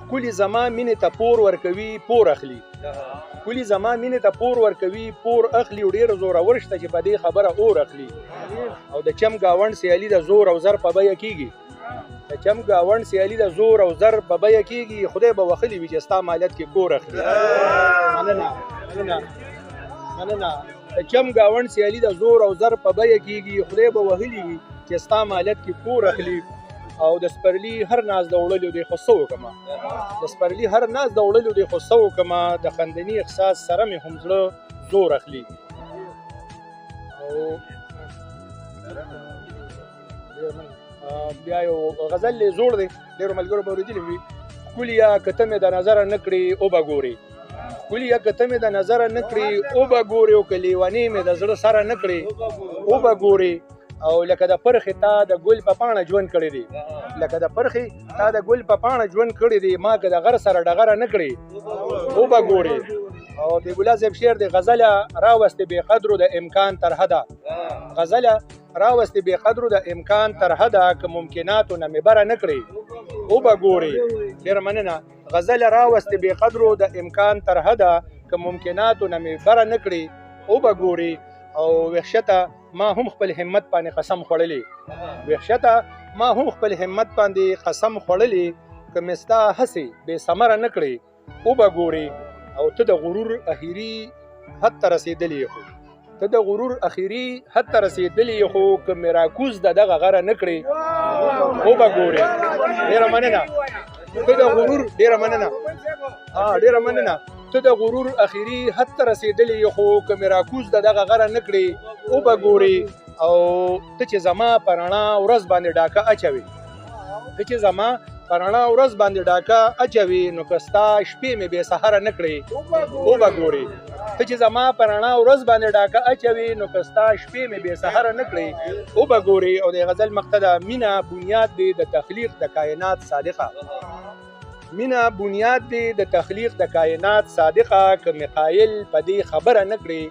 کلی زما مینې ته پور ورکوي پور اخلي کلی زما مینې ته پور ورکوي پور اخلي او ډېر زورور شته چې په دې خبره اور اخلي او د چم ګاونډ سیالي د زور او زر په بیه کېږي د چم ګاونډ سیالي د زور او زر په بیه کېږي خدای به وخلي وي چې ستا مالیت کې کور اخلي مننه د چم ګاونډ سیالي د زور او زر په بیه کېږي خدای به وهلي وي چې ستا مالیت کې کور اخلي او د سپرلي هر ناز د وړلو دی خو څه وکړمه د سپرلي هر ناز د وړلو دی خو څه وکړمه د خندني احساس سره مې هم زړه زور اخلي او بیا یو غزل یې زوړ دی ډېرو ملګرو به اورېدلی وي ښکليه که ته مې د نظره نه کړې او به ګورې ښکليه که ته مې د نظره نه کړې او به ګورې او که لیونې مې د زړه سره نه کړې او به ګورې او لکه د پرخې تا د ګل په پاڼه ژوند کړی دی لکه د پرخې تا د ګل په پاڼه ژوند کړی دی ما که د غر سره ډغره نه کړې او به ګورې او د ګلا صاحب شعر دی غزله راوستې بې قدرو د امکان تر حده غزله راوستې بې قدرو د امکان تر حده که ممکناتو نه مې بره نه کړې او به ګورې ډېره مننه غزله راوستې بې قدرو د امکان تر حده که ممکناتو نه مې بره نه کړې او به ګورې او وحشته ما هم خپل همت باندې قسم خوړلی وحشته ما هم خپل همت باندې قسم خوړلی که مې ستا هسې بې ثمره نه کړې او به ګورې او ته د غرور اخري حد ته رسېدلی خو ته د غرور اخري حد ته رسېدلی خو که مې راکوز د دغه غره نه کړې او به ګورې ډېره مننه ته د غرور ډېره مننه ډېره مننه ته د غرور اخري حد ته رسېدلی خو که مې راکوز د دغه غره نه کړې او به ګورې او ته چې زما په رڼا ورځ باندې ډاکه اچوې ته چې زما په رڼا ورځ باندې ډاکه اچوې نو که ستا شپې مې بې سهاره نه کړې او به ګورې ته چې زما په رڼا ورځ باندې ډاکه اچوې نو که ستا شپې مې بې سهاره نه کړې او به ګورې او د غزل مقطع ده مینه بنیاد دی د تخلیق د کائنات صادقه مینه بنیاد دی د تخلیق د کائنات صادقه که مې قایل په دې خبره نه کړې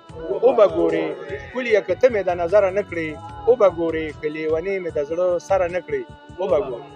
او به ګورې ښکليه که ته مې د نظره نه کړې او به ګورې که لیونې مې د زړه سره نه کړې او به ګورې